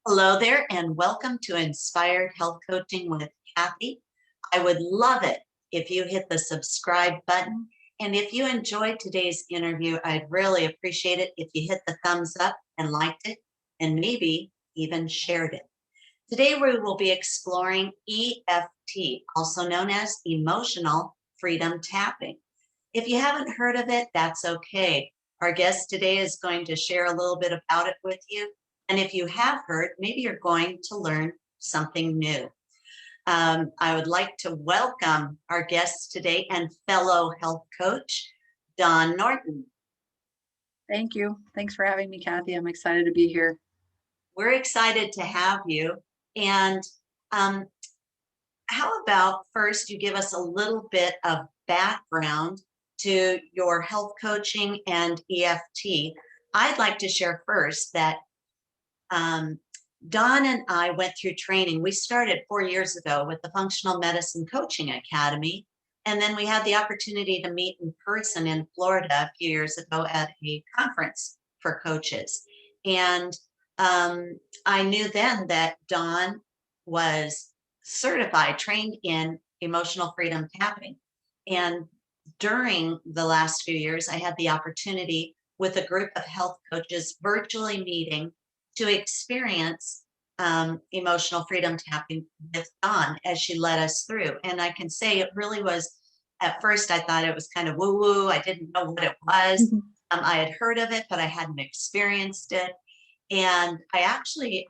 Hello there, and welcome to Inspired Health Coaching with Cathy. I would love it if you hit the subscribe button. And if you enjoyed today's interview, I'd really appreciate it if you hit the thumbs up and liked it, and maybe even shared it. Today, we will be exploring EFT, also known as Emotional Freedom Tapping. If you haven't heard of it, that's okay. Our guest today is going to share a little bit about it with you. And if you have heard, maybe you're going to learn something new. I would like to welcome our guest today and fellow health coach, Dawn Norton. Thank you. Thanks for having me, Cathy. I'm excited to be here. We're excited to have you. And um, how about first you give us a little bit of background to your health coaching and EFT? I'd like to share first that Dawn and I went through training. We started 4 years ago with the Functional Medicine Coaching Academy. And then we had the opportunity to meet in person in Florida a few years ago at a conference for coaches. And I knew then that Dawn was certified, trained in emotional freedom tapping. And during the last few years, I had the opportunity with a group of health coaches virtually meeting to experience emotional freedom tapping with Dawn as she led us through. And I can say it really was, at first, I thought it was kind of woo woo. I didn't know what it was. I had heard of it, but I hadn't experienced it. And I actually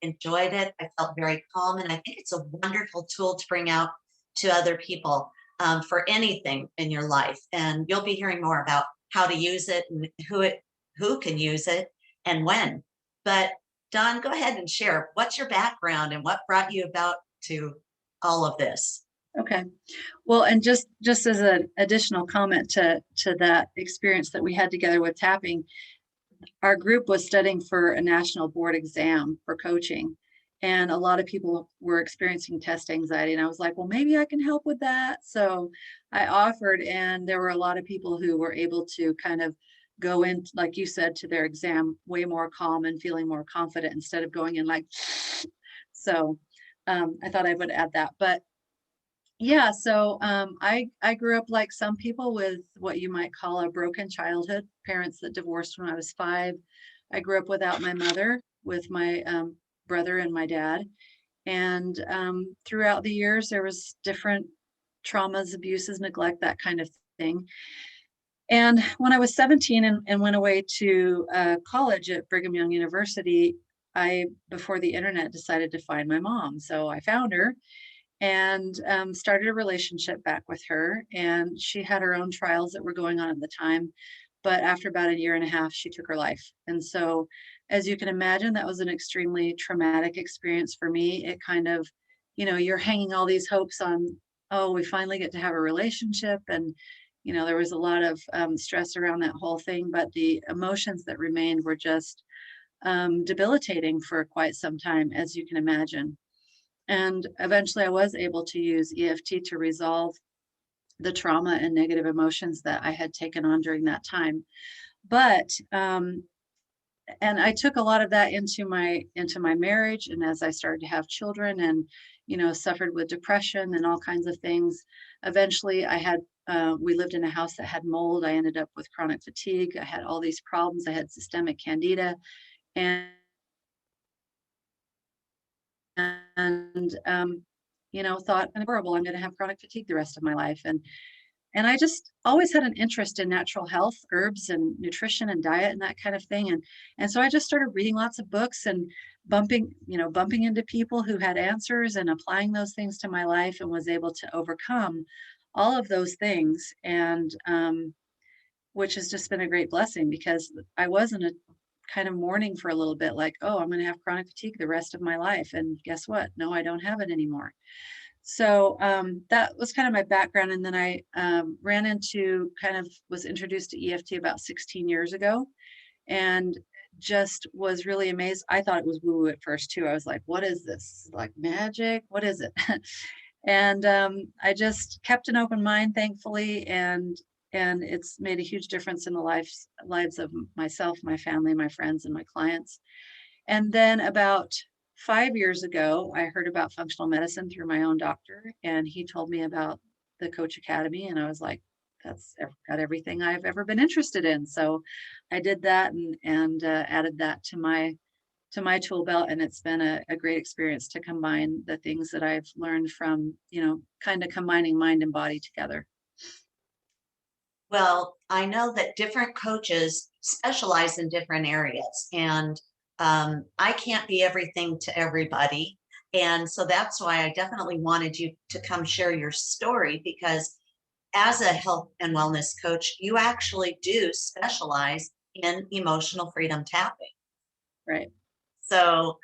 enjoyed it. I felt very calm. And I think it's a wonderful tool to bring out to other people for anything in your life. And you'll be hearing more about how to use it and who can use it and when. But Dawn, go ahead and share. What's your background and what brought you about to all of this? Okay. Well, and just as an additional comment to that experience that we had together with tapping, our group was studying for a national board exam for coaching. And a lot of people were experiencing test anxiety. And I was like, well, maybe I can help with that. So I offered, and there were a lot of people who were able to kind of go in, like you said, to their exam way more calm and feeling more confident instead of going in like, so I thought I would add that. But yeah, so I grew up like some people with what you might call a broken childhood, parents that divorced when I was 5. I grew up without my mother, with my brother and my dad. And throughout the years, there was different traumas, abuses, neglect, that kind of thing. And when I was 17 and went away to college at Brigham Young University, before the internet, decided to find my mom. So I found her and started a relationship back with her. And she had her own trials that were going on at the time. But after about a year and a half, she took her life. And so, as you can imagine, that was an extremely traumatic experience for me. It kind of, you're hanging all these hopes on, oh, we finally get to have a relationship. And, there was a lot of stress around that whole thing. But the emotions that remained were just debilitating for quite some time, as you can imagine. And eventually I was able to use EFT to resolve the trauma and negative emotions that I had taken on during that time. But and I took a lot of that into my marriage, and as I started to have children and suffered with depression and all kinds of things. Eventually I had we lived in a house that had mold. I ended up with chronic fatigue. I had all these problems. I had systemic candida, and thought, horrible, I'm going to have chronic fatigue the rest of my life. And I just always had an interest in natural health, herbs and nutrition and diet and that kind of thing. And so I just started reading lots of books and bumping into people who had answers and applying those things to my life, and was able to overcome all of those things. And which has just been a great blessing, because I was in a kind of mourning for a little bit, like, oh, I'm going to have chronic fatigue the rest of my life. And guess what? No, I don't have it anymore. So that was kind of my background. And then I was introduced to EFT about 16 years ago, and just was really amazed. I thought it was woo woo at first too. I was like, what is this? Like magic? What is it? And I just kept an open mind, thankfully. And it's made a huge difference in the lives of myself, my family, my friends, and my clients. And then about 5 years ago, I heard about functional medicine through my own doctor, and he told me about the Coach Academy, and I was like, got everything I've ever been interested in. So I did that and added that to my tool belt, and it's been a great experience to combine the things that I've learned from, kind of combining mind and body together. Well, I know that different coaches specialize in different areas, and I can't be everything to everybody. And so that's why I definitely wanted you to come share your story because as a health and wellness coach, you actually do specialize in emotional freedom tapping. Right. So,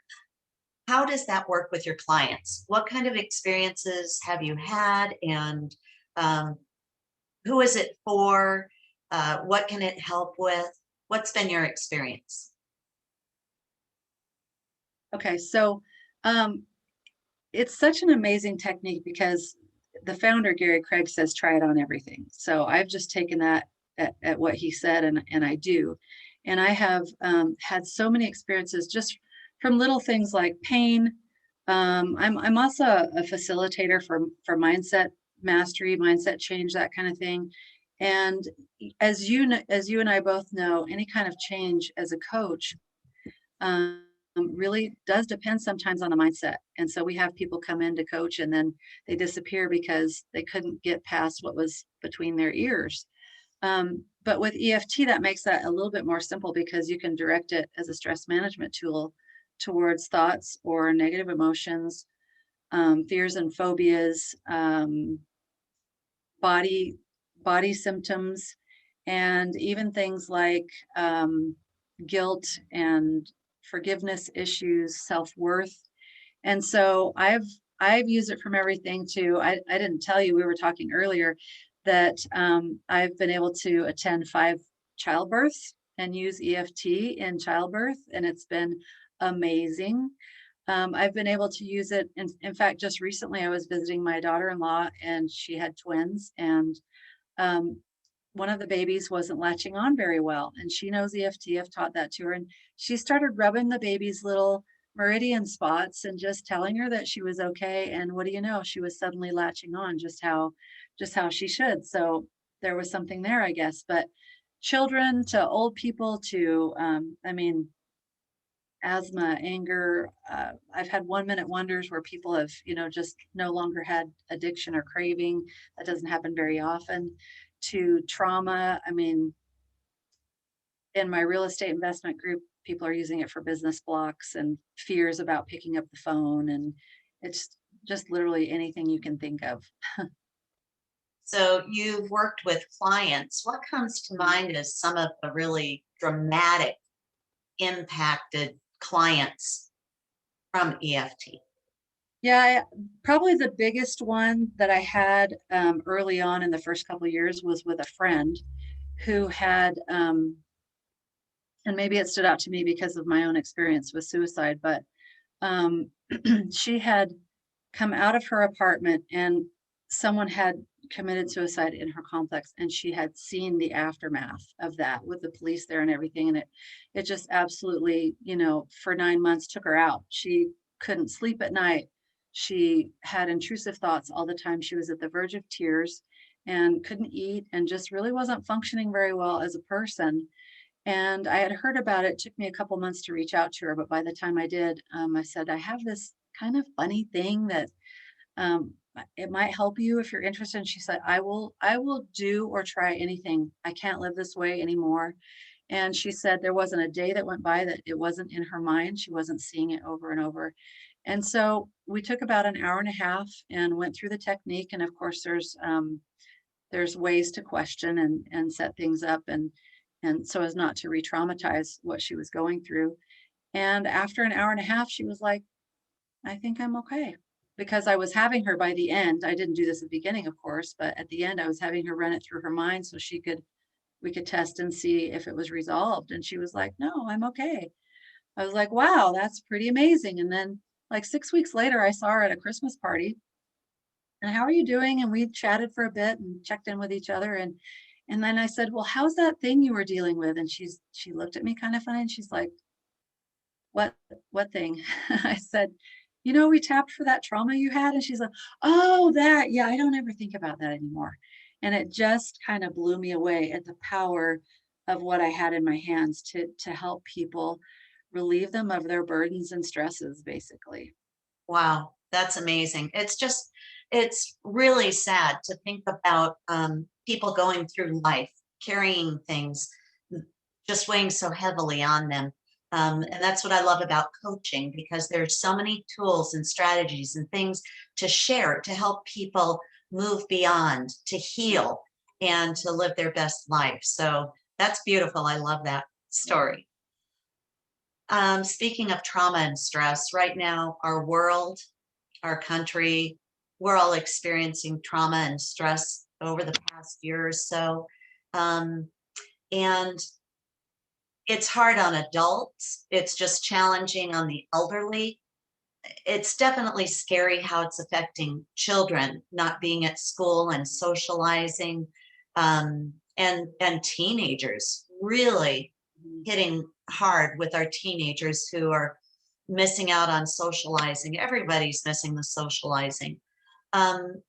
how does that work with your clients? What kind of experiences have you had, and um, who is it for? What can it help with? What's been your experience? Okay. So um, it's such an amazing technique because the founder, Gary Craig, says try it on everything. So I've just taken that at what he said, and I do. And I have had so many experiences just from little things like pain. I'm also a facilitator for mindset mastery, mindset change, that kind of thing. And as you and I both know, any kind of change as a coach really does depend sometimes on the mindset. And so we have people come in to coach and then they disappear because they couldn't get past what was between their ears. But with EFT, that makes that a little bit more simple because you can direct it as a stress management tool towards thoughts or negative emotions, fears and phobias, body body symptoms, and even things like guilt and forgiveness issues, self-worth. And so I've used it from everything to I didn't tell you, we were talking earlier that I've been able to attend 5 childbirths and use EFT in childbirth, and it's been amazing. I've been able to use it. In fact, just recently I was visiting my daughter-in-law and she had twins, and um, one of the babies wasn't latching on very well, and she knows EFT. I've taught that to her, and she started rubbing the baby's little meridian spots and just telling her that she was okay. And what do you know? She was suddenly latching on just how she should. So there was something there, I guess. But children to old people to, I mean, asthma, anger. I've had 1 minute wonders where people have, just no longer had addiction or craving. That doesn't happen very often. To trauma. I mean, in my real estate investment group, people are using it for business blocks and fears about picking up the phone. And it's just literally anything you can think of. So, you've worked with clients. What comes to mind as some of the really dramatic impacted clients from EFT? Yeah, probably the biggest one that I had early on in the first couple of years was with a friend who had and maybe it stood out to me because of my own experience with suicide, but um, she had come out of her apartment and someone had committed suicide in her complex, and she had seen the aftermath of that with the police there and everything. And it just absolutely, for 9 months took her out. She couldn't sleep at night. She had intrusive thoughts all the time. She was at the verge of tears and couldn't eat and just really wasn't functioning very well as a person. And I had heard about it. It took me a couple months to reach out to her, but by the time I did, I said, I have this kind of funny thing that it might help you if you're interested. And she said, I will do or try anything. I can't live this way anymore. And she said there wasn't a day that went by that it wasn't in her mind. She wasn't seeing it over and over. And so we took about an hour and a half and went through the technique. And of course, there's ways to question and set things up and so as not to re-traumatize what she was going through. And after an hour and a half, she was like, I think I'm okay. Because I was having her by the end. I didn't do this at the beginning, of course, but at the end I was having her run it through her mind so we could test and see if it was resolved. And she was like, no, I'm okay. I was like, wow, that's pretty amazing. And then like 6 weeks later, I saw her at a Christmas party. And how are you doing? And we chatted for a bit and checked in with each other. And then I said, well, how's that thing you were dealing with? And she looked at me kind of funny and she's like, what what thing? I said, you know, we tapped for that trauma you had. And she's like, oh, that, yeah, I don't ever think about that anymore. And it just kind of blew me away at the power of what I had in my hands to help people relieve them of their burdens and stresses, basically. Wow, that's amazing. It's really sad to think about people going through life carrying things just weighing so heavily on them. And that's what I love about coaching because there's so many tools and strategies and things to share to help people move beyond, to heal, and to live their best life. So that's beautiful. I love that story. Speaking of trauma and stress, right now, our world, our country, we're all experiencing trauma and stress over the past year or so. Um, and it's hard on adults. It's just challenging on the elderly. It's definitely scary how it's affecting children not being at school and socializing, and teenagers really Mhm. hitting hard with our teenagers who are missing out on socializing. Everybody's missing the socializing. Um,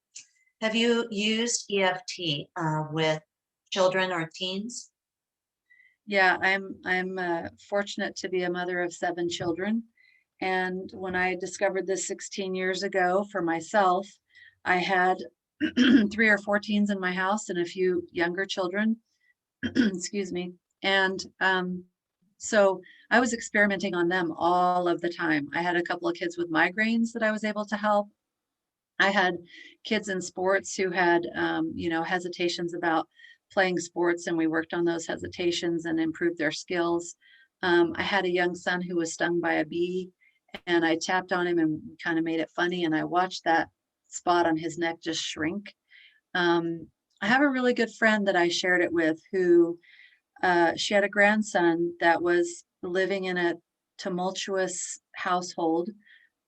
have you used EFT with children or teens? Yeah, I'm fortunate to be a mother of 7 children, and when I discovered this 16 years ago for myself, I had 3 or 4 teens in my house and a few younger children, excuse me, and, so I was experimenting on them all of the time. I had a couple of kids with migraines that I was able to help. I had kids in sports who had, hesitations about playing sports, and we worked on those hesitations and improved their skills. I had a young son who was stung by a bee, and I tapped on him and kind of made it funny, and I watched that spot on his neck just shrink. I have a really good friend that I shared it with who she had a grandson that was living in a tumultuous household,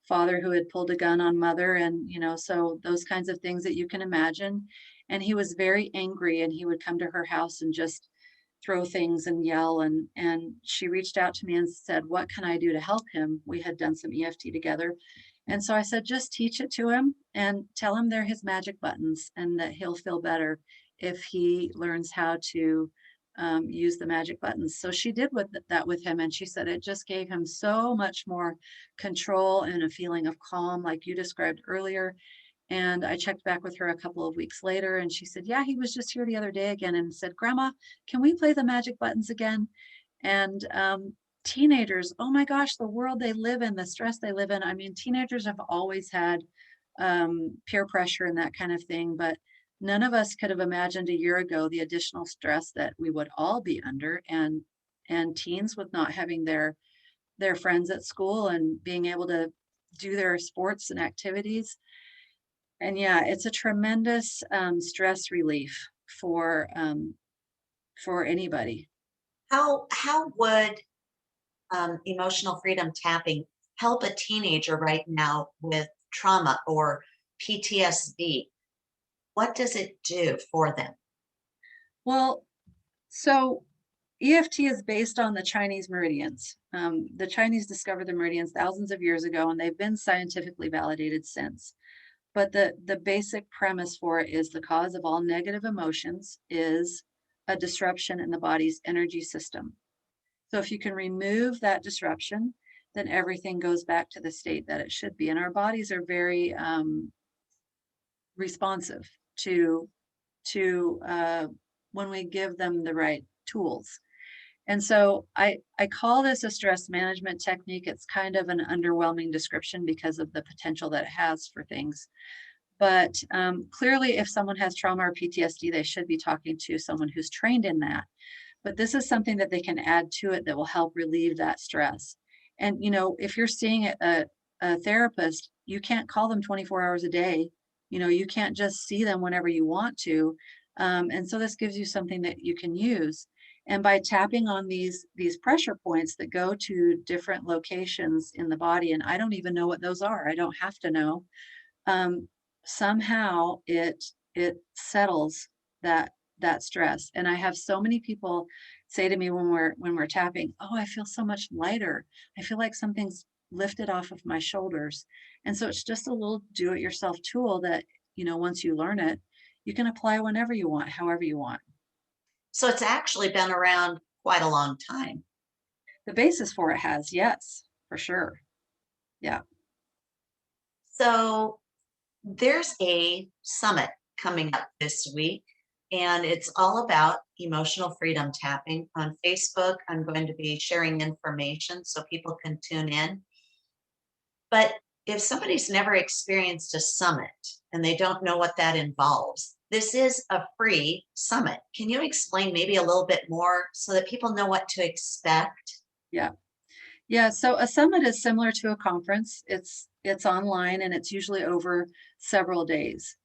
father who had pulled a gun on mother, and so those kinds of things that you can imagine. And he was very angry, and he would come to her house and just throw things and yell. And she reached out to me and said, what can I do to help him? We had done some EFT together. And so I said, just teach it to him and tell him they're his magic buttons and that he'll feel better if he learns how to use the magic buttons. So she did that with him, and she said it just gave him so much more control and a feeling of calm, like you described earlier. And I checked back with her a couple of weeks later, and she said, yeah, he was just here the other day again and said, Grandma, can we play the magic buttons again? And teenagers, oh my gosh, the world they live in, the stress they live in. I mean, teenagers have always had peer pressure and that kind of thing, but none of us could have imagined a year ago the additional stress that we would all be under, and teens with not having their friends at school and being able to do their sports and activities. And yeah, it's a tremendous stress relief for anybody. How would emotional freedom tapping help a teenager right now with trauma or PTSD? What does it do for them? Well, so EFT is based on the Chinese meridians. The Chinese discovered the meridians thousands of years ago, and they've been scientifically validated since. But the basic premise for it is the cause of all negative emotions is a disruption in the body's energy system. So if you can remove that disruption, then everything goes back to the state that it should be. And our bodies are very responsive to to when we give them the right tools. And so I call this a stress management technique. It's kind of an underwhelming description because of the potential that it has for things. But clearly, if someone has trauma or PTSD, they should be talking to someone who's trained in that. But this is something that they can add to it that will help relieve that stress. And if you're seeing a therapist, you can't call them 24 hours a day. You can't just see them whenever you want to. And so this gives you something that you can use. And by tapping on these pressure points that go to different locations in the body, and I don't even know what those are. I don't have to know. Um, Somehow it settles that stress. And I have so many people say to me when we're tapping, "Oh, I feel so much lighter. I feel like something's lifted off of my shoulders." And so it's just a little do-it-yourself tool that, once you learn it, you can apply whenever you want, however you want. So it's actually been around quite a long time. The basis for it has, yes, for sure. Yeah. So there's a summit coming up this week, and it's all about emotional freedom tapping. On Facebook, I'm going to be sharing information so people can tune in. But if somebody's never experienced a summit and they don't know what that involves, this is a free summit. Can you explain maybe a little bit more so that people know what to expect? Yeah. Yeah, so a summit is similar to a conference. It's online and it's usually over several days.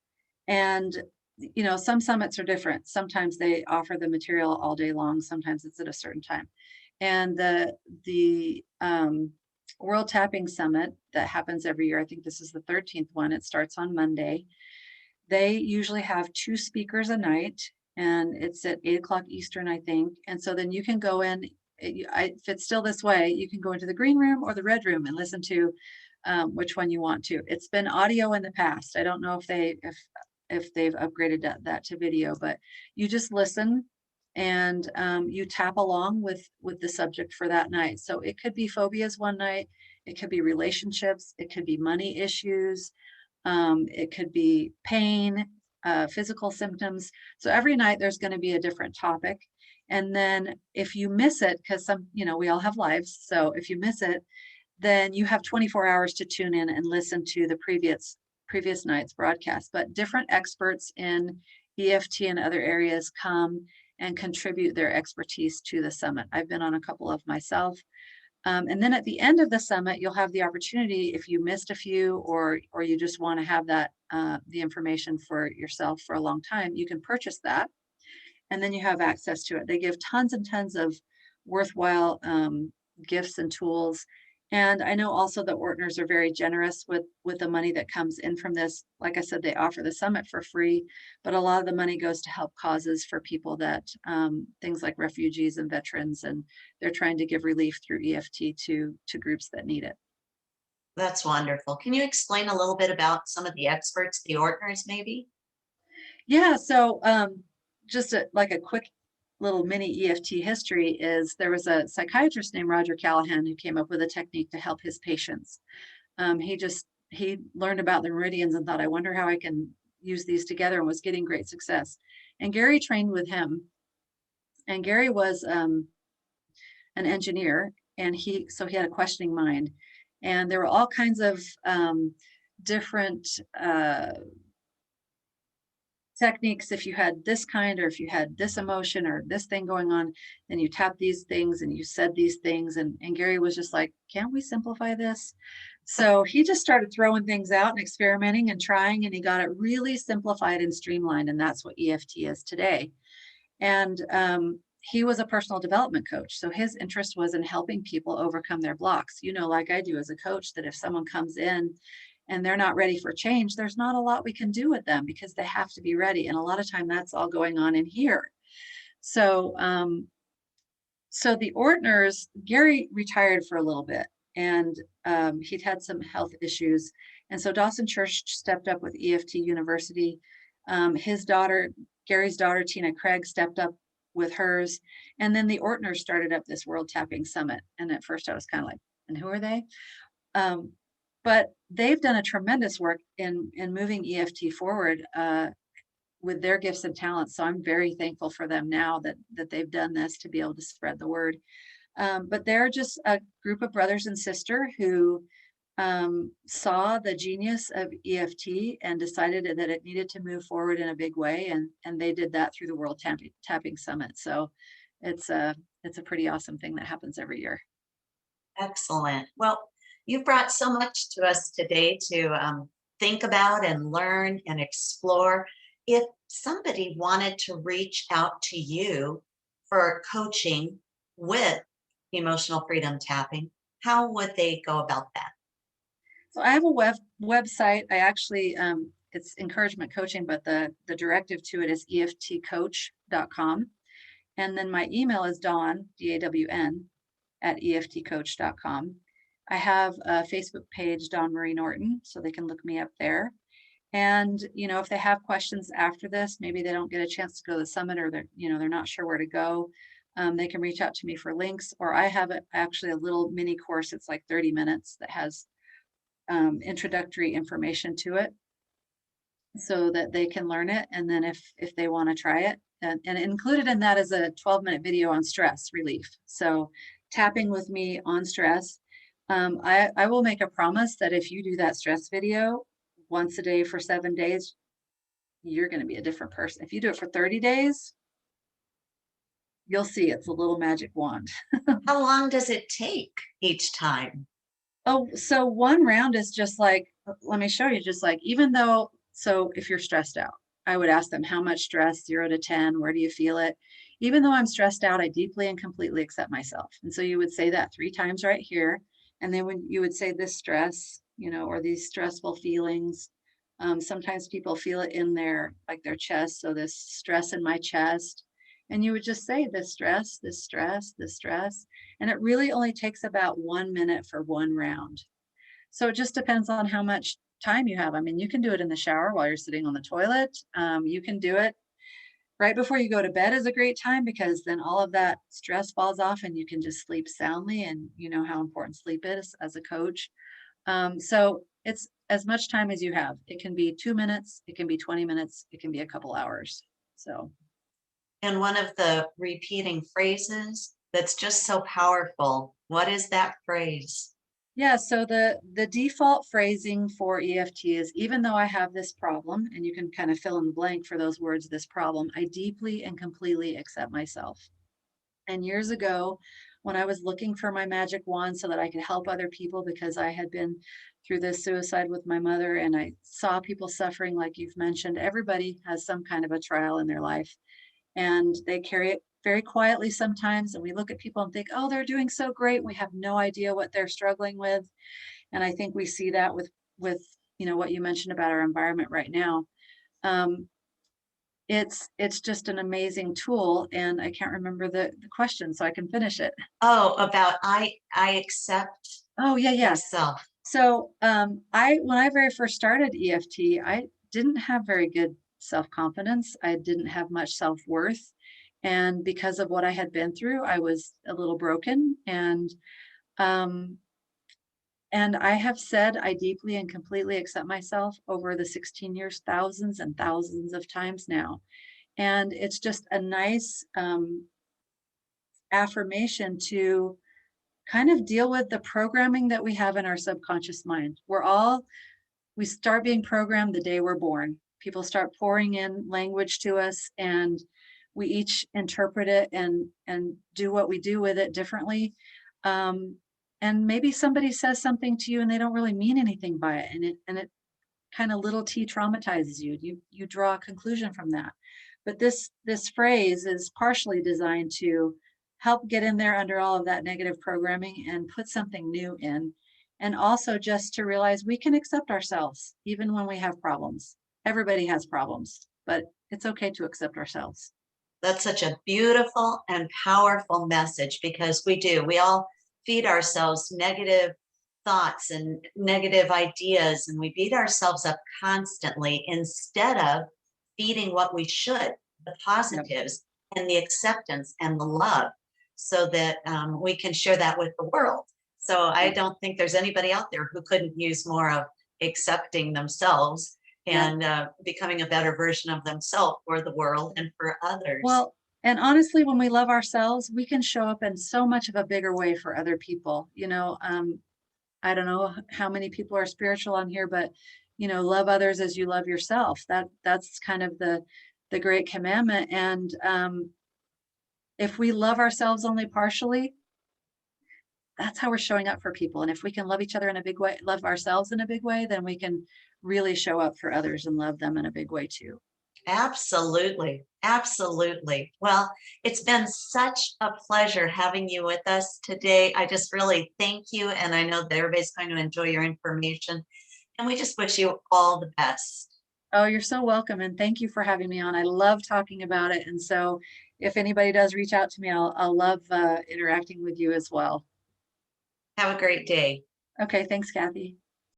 And some summits are different. Sometimes they offer the material all day long, sometimes it's at a certain time. And the World Tapping Summit that happens every year, I think this is the 13th one. It starts on Monday. They usually have two speakers a night, and it's at 8 o'clock Eastern, I think. And so then you can go in. If it's still this way, you can go into the green room or the red room and listen to which one you want to. It's been audio in the past. I don't know if they've upgraded that to video, but you just listen and you tap along with the subject for that night. So it could be phobias one night, it could be relationships, it could be money issues, it could be pain, physical symptoms. So every night there's going to be a different topic. And then if you miss it, because we all have lives. So if you miss it, then you have 24 hours to tune in and listen to the previous night's broadcast. But different experts in EFT and other areas come and contribute their expertise to the summit. I've been on a couple of myself. And then at the end of the summit, you'll have the opportunity, if you missed a few or you just want to have that the information for yourself for a long time, you can purchase that, and then you have access to it. They give tons and tons of worthwhile gifts and tools. And I know also the Ortners are very generous with the money that comes in from this. Like I said, they offer the summit for free, but a lot of the money goes to help causes for people that things like refugees and veterans, and they're trying to give relief through EFT to groups that need it. That's wonderful. Can you explain a little bit about some of the experts, the Ortners, maybe? Yeah, so just like a quick little mini EFT history is there was a psychiatrist named Roger Callahan who came up with a technique to help his patients. He learned about the meridians and thought, I wonder how I can use these together, and was getting great success. And Gary trained with him, and Gary was an engineer, and he had a questioning mind, and there were all kinds of different techniques. If you had this kind, or if you had this emotion or this thing going on, then you tap these things and you said these things. And Gary was just like, can't we simplify this? So he just started throwing things out and experimenting and trying, and he got it really simplified and streamlined. And that's what EFT is today. And he was a personal development coach. So his interest was in helping people overcome their blocks. Like I do as a coach, that if someone comes in and they're not ready for change, there's not a lot we can do with them because they have to be ready. And a lot of time that's all going on in here. So, so the Ortners, Gary retired for a little bit, and he'd had some health issues. And so Dawson Church stepped up with EFT University. His daughter, Gary's daughter, Tina Craig, stepped up with hers. And then the Ortners started up this World Tapping Summit. And at first I was kind of like, and who are they? But they've done a tremendous work in moving EFT forward with their gifts and talents. So I'm very thankful for them now that they've done this to be able to spread the word. But they're just a group of brothers and sisters who saw the genius of EFT and decided that it needed to move forward in a big way. And they did that through the World Tapping Summit. So it's a pretty awesome thing that happens every year. Excellent. Well, you've brought so much to us today to think about and learn and explore. If somebody wanted to reach out to you for coaching with emotional freedom tapping, how would they go about that? So I have a website. I actually, it's encouragement coaching, but the directive to it is EFTcoach.com. And then my email is Dawn, DAWN, at EFTcoach.com. I have a Facebook page, Dawn Marie Norton, so they can look me up there. And, if they have questions after this, maybe they don't get a chance to go to the summit, or they're not sure where to go. They can reach out to me for links, or I have actually a little mini course. It's like 30 minutes that has introductory information to it so that they can learn it. And then if they want to try it, and included in that is a 12-minute video on stress relief. So tapping with me on stress. I will make a promise that if you do that stress video once a day for 7 days, you're going to be a different person. If you do it for 30 days, you'll see it's a little magic wand. How long does it take each time? Oh, so one round is just like, let me show you, just like, so if you're stressed out, I would ask them how much stress, 0 to 10, where do you feel it? Even though I'm stressed out, I deeply and completely accept myself. And so you would say that 3 times right here. And then when you would say this stress, or these stressful feelings, sometimes people feel it in their chest. So this stress in my chest. And you would just say this stress, this stress, this stress. And it really only takes about 1 minute for one round. So it just depends on how much time you have. I mean, you can do it in the shower while you're sitting on the toilet. You can do it right before you go to bed is a great time, because then all of that stress falls off and you can just sleep soundly. And you know how important sleep is as a coach. So it's as much time as you have. It can be 2 minutes, it can be 20 minutes, it can be a couple hours. So. And one of the repeating phrases that's just so powerful, what is that phrase? Yeah, so the default phrasing for EFT is, even though I have this problem, and you can kind of fill in the blank for those words, this problem, I deeply and completely accept myself. And years ago, when I was looking for my magic wand so that I could help other people, because I had been through this suicide with my mother and I saw people suffering, like you've mentioned, everybody has some kind of a trial in their life. And they carry it very quietly sometimes, and we look at people and think, oh, they're doing so great. We have no idea what they're struggling with. And I think we see that with what you mentioned about our environment right now. um, it's just an amazing tool, and I can't remember the question, so I can finish it. Oh, about I accept Oh, yeah. myself. So I when I very first started EFT, I didn't have very good self-confidence. I didn't have much self-worth. And because of what I had been through, I was a little broken. Um, and I have said I deeply and completely accept myself over the 16 years, thousands and thousands of times now. And it's just a nice affirmation to kind of deal with the programming that we have in our subconscious mind. We start being programmed the day we're born. People start pouring in language to us, and we each interpret it and do what we do with it differently. And maybe somebody says something to you and they don't really mean anything by it, and it kind of little t traumatizes you. You draw a conclusion from that. But this phrase is partially designed to help get in there under all of that negative programming and put something new in. And also just to realize we can accept ourselves even when we have problems. Everybody has problems, but it's okay to accept ourselves. That's such a beautiful and powerful message, because we all feed ourselves negative thoughts and negative ideas, and we beat ourselves up constantly instead of feeding what we should, the Yep. positives and the acceptance and the love, so that we can share that with the world. So I Yep. don't think there's anybody out there who couldn't use more of accepting themselves Yep. and becoming a better version of themselves for the world and for others. Well, and honestly, when we love ourselves, we can show up in so much of a bigger way for other people. I don't know how many people are spiritual on here, but love others as you love yourself. That's kind of the great commandment. And if we love ourselves only partially, that's how we're showing up for people. And if we can love each other in a big way, love ourselves in a big way, then we can really show up for others and love them in a big way too. Absolutely. Absolutely. Well, it's been such a pleasure having you with us today. I just really thank you. And I know that everybody's going to enjoy your information. And we just wish you all the best. Oh, you're so welcome. And thank you for having me on. I love talking about it. And so if anybody does reach out to me, I'll love interacting with you as well. Have a great day. Okay, thanks, Cathy.